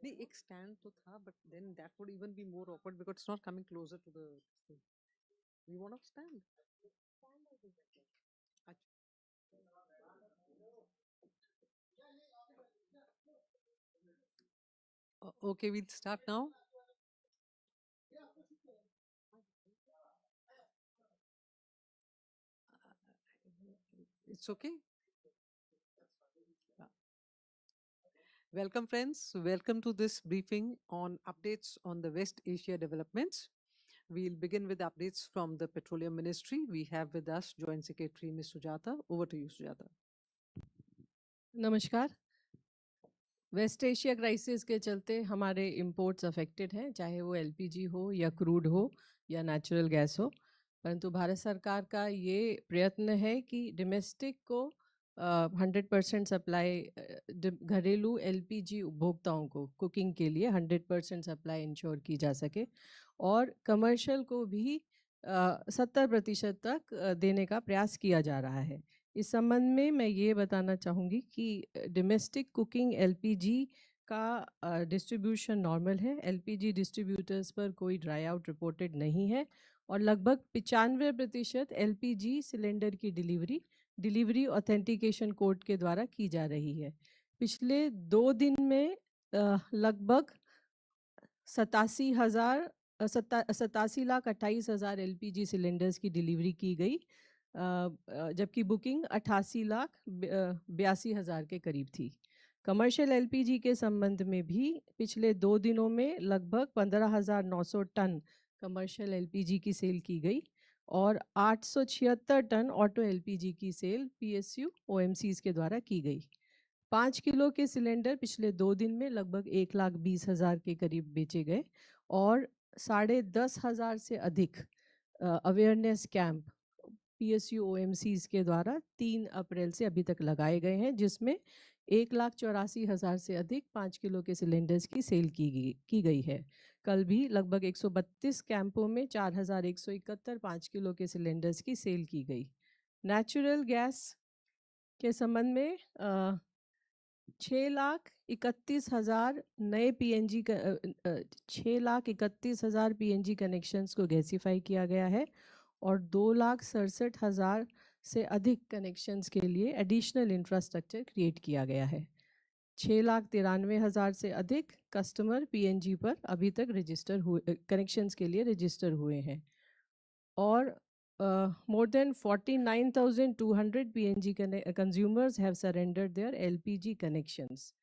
नहीं एक stand तो था, but then that would even be more awkward because it's not coming closer to the thing. We want to stand. अच्छा. Okay, we'll start now. It's okay. Welcome, friends. Welcome to this briefing on updates on the West Asia developments. We'll begin with updates from the Petroleum Ministry. We have with us Joint Secretary Ms. Sujata. Over to you, Sujata. नमस्कार. Waste Asia crisis के चलते हमारे imports affected हैं, चाहे वो LPG हो या crude हो या नेचुरल गैस हो. परंतु भारत सरकार का ये प्रयत्न है कि डोमेस्टिक को 100% सप्लाई, घरेलू एलपीजी उपभोक्ताओं को कुकिंग के लिए 100% सप्लाई इंश्योर की जा सके और कमर्शियल को भी 70% तक देने का प्रयास किया जा रहा है. इस संबंध में मैं ये बताना चाहूँगी कि डोमेस्टिक कुकिंग एलपीजी का डिस्ट्रीब्यूशन नॉर्मल है. एलपीजी डिस्ट्रीब्यूटर्स पर कोई ड्राई आउट रिपोर्टेड नहीं है और लगभग 95% एलपीजी सिलेंडर की डिलीवरी ऑथेंटिकेशन कोड के द्वारा की जा रही है. पिछले 2 दिन में लगभग 87,28,000 एलपीजी सिलेंडर्स की डिलीवरी की गई, जबकि बुकिंग 88,82,000 के करीब थी. कमर्शियल एलपीजी के संबंध में भी पिछले 2 दिनों में लगभग 15,900 टन कमर्शियल एलपीजी की सेल की गई और 876 टन ऑटो एलपीजी की सेल पीएसयू ओएमसीज के द्वारा की गई. 5 किलो के सिलेंडर पिछले 2 दिन में लगभग 1,20,000 के करीब बेचे गए और 10,500 से अधिक अवेयरनेस कैंप पीएसयू ओएमसीज के द्वारा 3 अप्रैल से अभी तक लगाए गए हैं, जिसमें 1,84,000 से अधिक 5 किलो के सिलेंडर्स की सेल की गई है. कल भी लगभग 132 कैंपों में 4,171 5 किलो के सिलेंडर्स की सेल की गई. नेचुरल गैस के संबंध में 6,31,000 नए पीएनजी 6,31,000 पीएनजी कनेक्शंस को गैसीफाई किया गया है और 2,67,000 से अधिक कनेक्शंस के लिए एडिशनल इंफ्रास्ट्रक्चर क्रिएट किया गया है. 6,93,000 से अधिक कस्टमर पीएनजी पर अभी तक रजिस्टर हुए, कनेक्शंस के लिए रजिस्टर हुए हैं और more than 49,200 PNG consumers have surrendered their LPG connections.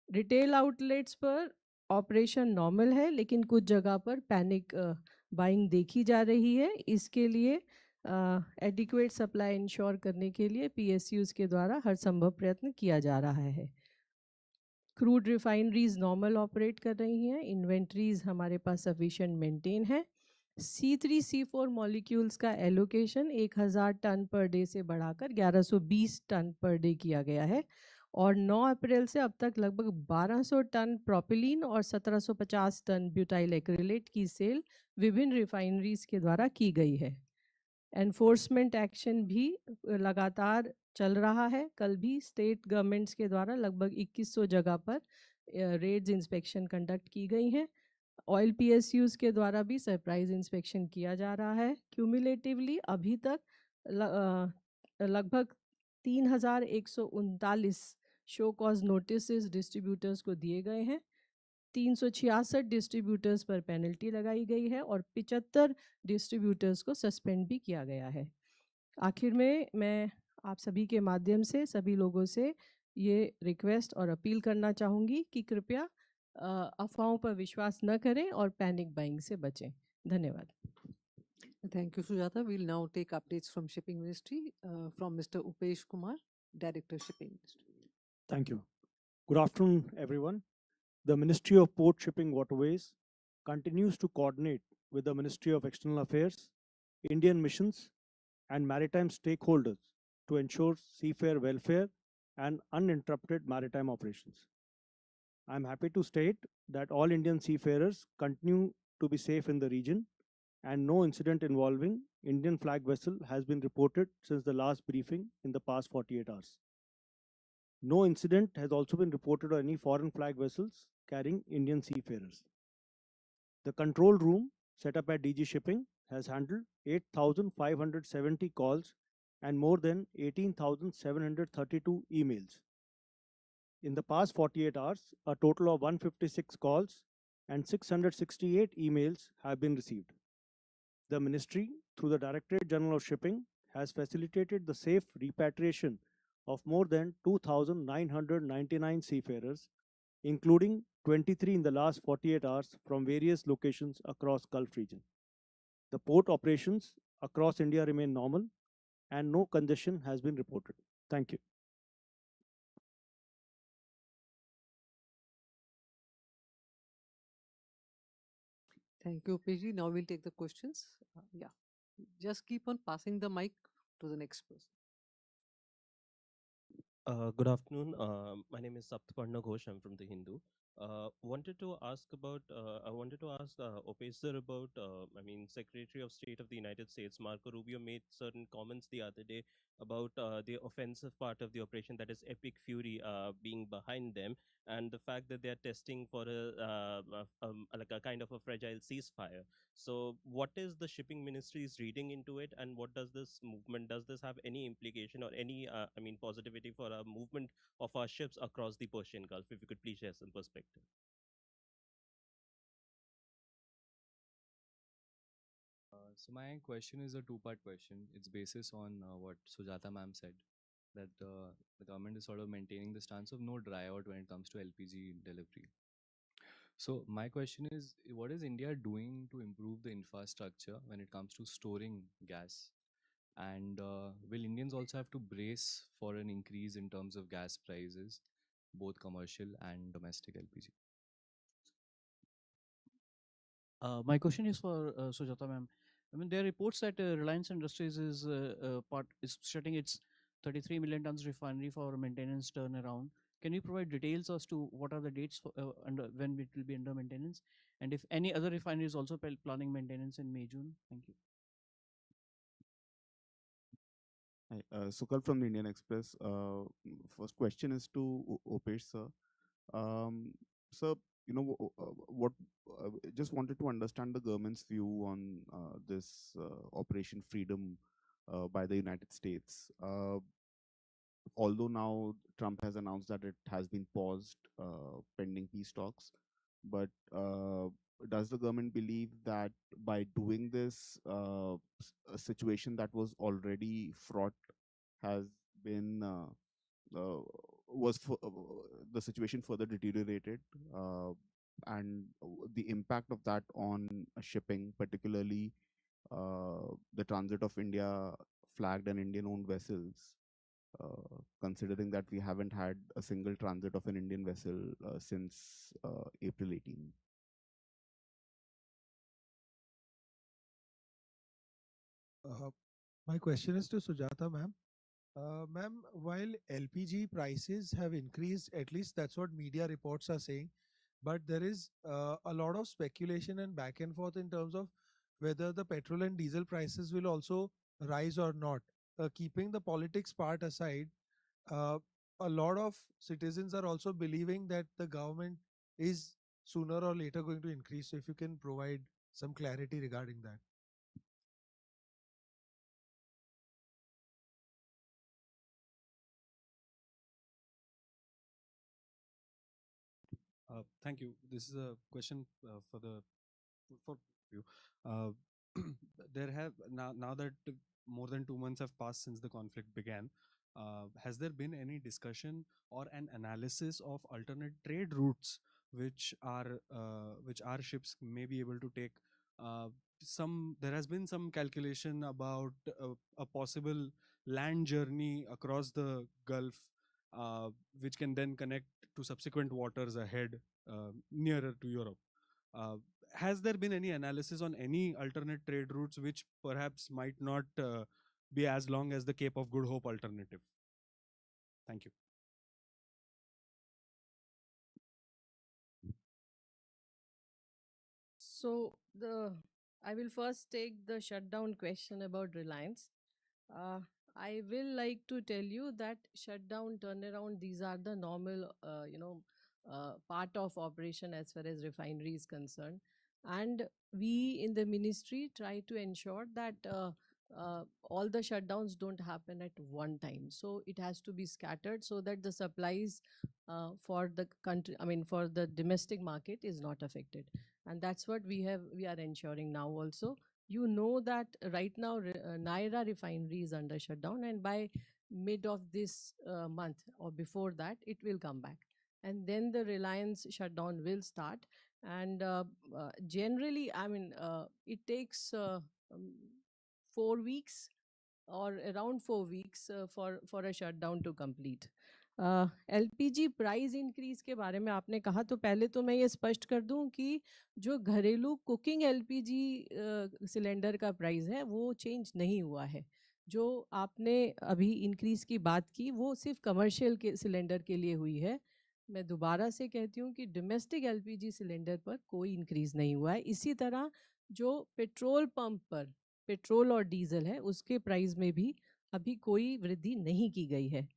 Retail outlets पर ऑपरेशन नॉर्मल है, लेकिन कुछ जगह पर पैनिक बाइंग देखी जा रही है. इसके लिए एडिक्वेट सप्लाई इंश्योर करने के लिए पीएसयूज के द्वारा हर संभव प्रयत्न किया जा रहा है. क्रूड रिफाइनरीज नॉर्मल ऑपरेट कर रही हैं. इन्वेंट्रीज हमारे पास सफिशिएंट मेंटेन है. C3 C4 मॉलिक्यूल्स का एलोकेशन 1,000 टन पर डे से बढ़ाकर 1,120 टन पर डे किया गया है और 9 अप्रैल से अब तक लगभग 1,200 टन प्रोपिलीन और 1,750 टन ब्यूटाइल एक्रिलेट की सेल विभिन्न रिफाइनरीज के द्वारा की गई है. एनफोर्समेंट एक्शन भी लगातार चल रहा है. कल भी स्टेट गवर्नमेंट्स के द्वारा लगभग 2,100 जगह पर रेड्स इंस्पेक्शन कंडक्ट की गई हैं. ऑयल पीएसयूज के द्वारा भी सरप्राइज इंस्पेक्शन किया जा रहा है. क्यूमुलेटिवली अभी तक लगभग 3,139 शो कॉज नोटिस डिस्ट्रीब्यूटर्स को दिए गए हैं. 366 डिस्ट्रीब्यूटर्स पर पेनल्टी लगाई गई है और 75 डिस्ट्रीब्यूटर्स को सस्पेंड भी किया गया है. आखिर में मैं आप सभी के माध्यम से सभी लोगों से ये रिक्वेस्ट और अपील करना चाहूँगी कि कृपया अफवाहों पर विश्वास न करें और पैनिक बाइंग से बचें. धन्यवाद. Thank you, Sujata. We'll now take updates from Shipping Ministry from Mr. Upesh Kumar, Director Shipping Ministry. Thank you. Good afternoon, everyone. The Ministry of Port Shipping Waterways continues to coordinate with the Ministry of External Affairs, Indian missions, and maritime stakeholders to ensure seafarer welfare and uninterrupted maritime operations. I'm happy to state that all Indian seafarers continue to be safe in the region and no incident involving Indian flag vessel has been reported since the last briefing in the past 48 hours. No incident has also been reported on any foreign flag vessels carrying Indian seafarers. The control room set up at DG Shipping has handled 8,570 calls and more than 18,732 emails. In the past 48 hours, a total of 156 calls and 668 emails have been received. The ministry, through the Directorate General of Shipping, has facilitated the safe repatriation of more than 2,999 seafarers, including 23 in the last 48 hours from various locations across Gulf region. The port operations across India remain normal and no congestion has been reported. Thank you. Thank you, PG. Now we'll take the questions. Yeah, just keep on passing the mic to the next person. Good afternoon. My name is Saptaparna Ghosh. I'm from the Hindu. Wanted to ask about. I wanted to ask Opesh sir about. Secretary of State of the United States, Marco Rubio, made certain comments the other day about the offensive part of the operation, that is Epic Fury, being behind them, and the fact that they are testing for like a kind of a fragile ceasefire. So, what is the shipping ministry's reading into it, and what does this movement? Does this have any implication or any, positivity for a movement of our ships across the Persian Gulf? If you could please share some perspective. So my question is a two-part question. It's basis on what Sujata ma'am said, that the government is sort of maintaining the stance of no dry out when it comes to LPG delivery. So my question is, what is India doing to improve the infrastructure when it comes to storing gas? And will Indians also have to brace for an increase in terms of gas prices, both commercial and domestic LPG? My question is for Sujata ma'am. I mean, there are reports that Reliance Industries is shutting its 33 million tons refinery for maintenance turnaround. Can you provide details as to what are the dates for, when it will be under maintenance, and if any other refinery is also planning maintenance in May, June? Thank you. Hi, Sukal from the Indian Express. First question is to Opesh sir. Sir, what just wanted to understand the government's view on this Operation Freedom by the United States. Although now Trump has announced that it has been paused pending peace talks, but does the government believe that by doing this, a situation that was already fraught has been the situation further deteriorated, and the impact of that on shipping, particularly the transit of India flagged and Indian owned vessels, considering that we haven't had a single transit of an Indian vessel since April 18. My question is to Sujata ma'am. Ma'am, while LPG prices have increased, at least that's what media reports are saying, but there is a lot of speculation and back and forth in terms of whether the petrol and diesel prices will also rise or not. Keeping the politics part aside, a lot of citizens are also believing that the government is sooner or later going to increase. So if you can provide some clarity regarding that. Thank you. This is a question for you. Uh, there have now that more than 2 months have passed since the conflict began. Has there been any discussion or an analysis of alternate trade routes which our ships may be able to take? There has been some calculation about a possible land journey across the Gulf, which can then connect to subsequent waters ahead, nearer to Europe. Has there been any analysis on any alternate trade routes which perhaps might not be as long as the Cape of Good Hope alternative? Thank you. So I will first take the shutdown question about Reliance. I will like to tell you that shutdown, turnaround, these are the normal, part of operation as far as refinery is concerned. And we in the ministry try to ensure that all the shutdowns don't happen at one time. So it has to be scattered so that the supplies for the country, I mean, for the domestic market is not affected. And that's what we are ensuring now also. You know that right now Naira refinery is under shutdown, and by mid of this month or before that, it will come back. And then the Reliance shutdown will start. And generally, I mean, it takes 4 weeks or around 4 weeks for a shutdown to complete. LPG price increase के बारे में आपने कहा, तो पहले तो मैं ये स्पष्ट कर दूं कि जो घरेलू कुकिंग एलपीजी सिलेंडर का प्राइस है वो चेंज नहीं हुआ है. जो आपने अभी इंक्रीज की बात की वो सिर्फ कमर्शियल के सिलेंडर के लिए हुई है. मैं दोबारा से कहती हूँ कि डोमेस्टिक एलपीजी सिलेंडर पर कोई इंक्रीज नहीं हुआ है. इसी तरह जो पेट्रोल पंप पर पेट्रोल और डीजल है उसके प्राइस में भी अभी कोई वृद्धि नहीं की गई है.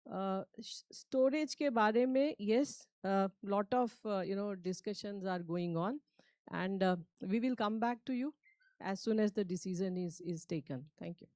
स्टोरेज के बारे में yes, lot of discussions are going on, and we will come back to you as soon as the decision is taken. Thank you.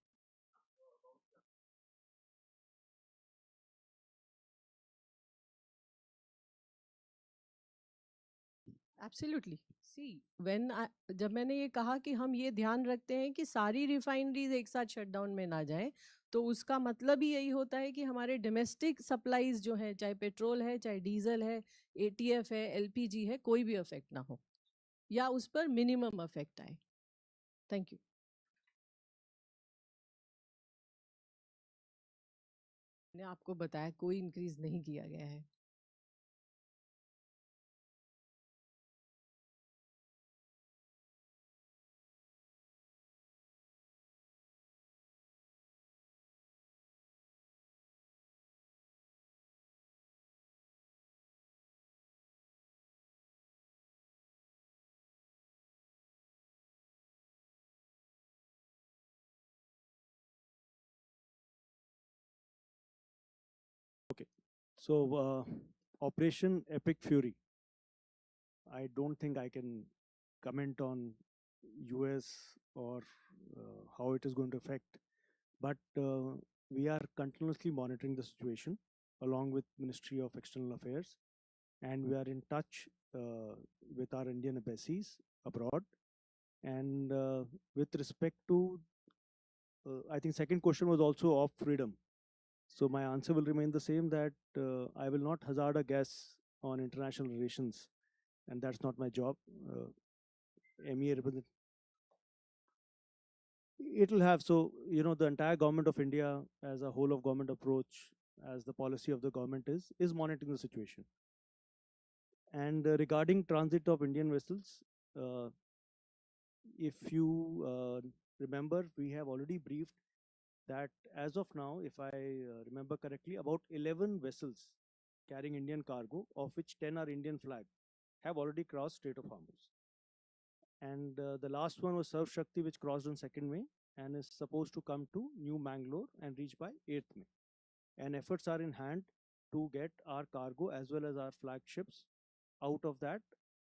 Absolutely. See, जब मैंने ये कहा कि हम ये ध्यान रखते हैं कि सारी रिफाइनरीज एक साथ शटडाउन में ना जाए, तो उसका मतलब ही यही होता है कि हमारे डोमेस्टिक सप्लाईज जो है, चाहे पेट्रोल है, चाहे डीजल है, एटीएफ है, एलपीजी है, कोई भी अफेक्ट ना हो या उस पर मिनिमम अफेक्ट आए. Thank you. मैंने आपको बताया कोई इंक्रीज नहीं किया गया है. Okay. So, Operation Epic Fury. I don't think I can comment on US or how it is going to affect, but we are continuously monitoring the situation along with Ministry of External Affairs, and we are in touch with our Indian embassies abroad. And with respect to, I think second question was also of freedom. So my answer will remain the same, that I will not hazard a guess on international relations, and that's not my job. MEA represent. It will have, so the entire government of India as a whole of government approach, as the policy of the government is monitoring the situation. And regarding transit of Indian vessels, if you remember, we have already briefed that as of now, if I remember correctly, about 11 vessels carrying Indian cargo, of which 10 are Indian flag, have already crossed Strait of Hormuz. And the last one was Surf Shakti, which crossed on 2nd May and is supposed to come to New Mangalore and reach by 8th May. And efforts are in hand to get our cargo as well as our flagships out of that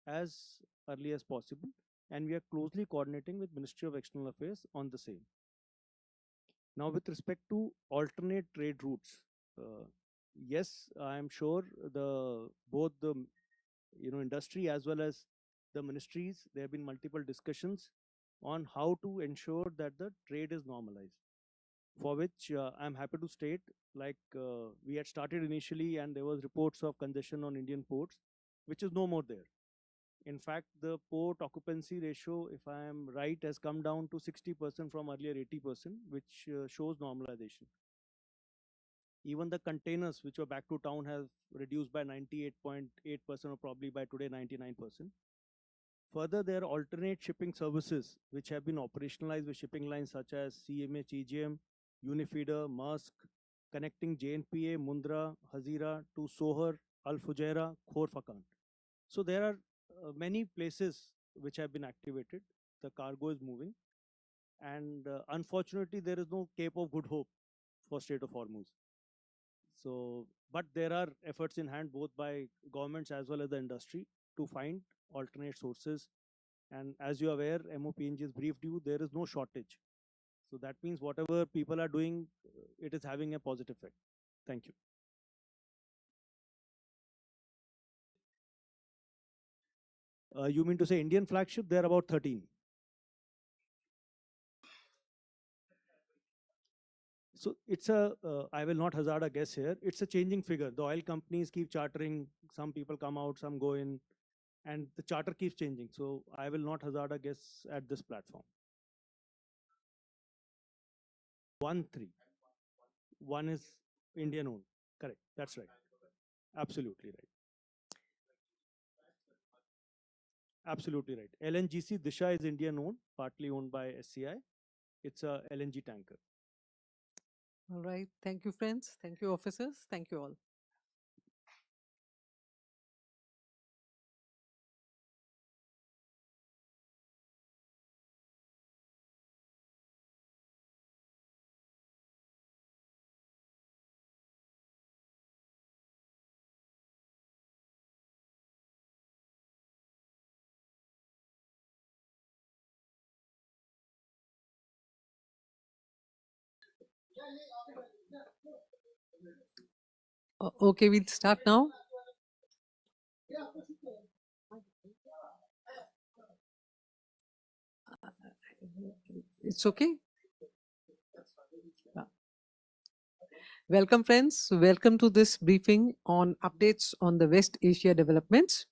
as early as possible. And we are closely coordinating with Ministry of External Affairs on the same. Now, with respect to alternate trade routes, yes, I am sure both the industry as well as the ministries, there have been multiple discussions on how to ensure that the trade is normalized. For which I'm happy to state, like we had started initially, and there was reports of congestion on Indian ports, which is no more there. In fact, the port occupancy ratio, if I am right, has come down to 60% from earlier 80%, which shows normalization. Even the containers which were back to town have reduced by 98.8% or probably by today 99%. Further, there are alternate shipping services which have been operationalized with shipping lines such as CMH, EGM, Unifeeder, Maersk, connecting JNPA, Mundra, Hazira to Sohar, Al Fujairah, Khor Fakkan. So there are many places which have been activated. The cargo is moving. And unfortunately, there is no Cape of Good Hope for Strait of Hormuz. So, but there are efforts in hand both by governments as well as the industry to find alternate sources. And as you are aware, MOPNG has briefed you, there is no shortage. So that means whatever people are doing, it is having a positive effect. Thank you. You mean to say Indian flagship? There are about 13. So it's I will not hazard a guess here. It's a changing figure. The oil companies keep chartering. Some people come out, some go in, and the charter keeps changing. So I will not hazard a guess at this platform. 1-3. One is Indian owned. Correct. That's right. Absolutely right. Absolutely right. LNGC Disha is Indian owned, partly owned by SCI. It's a LNG tanker. All right. Thank you, friends. Thank you, officers. Thank you all. Okay, we'll start now. It's okay. Welcome, friends. Welcome to this briefing on updates on the West Asia developments.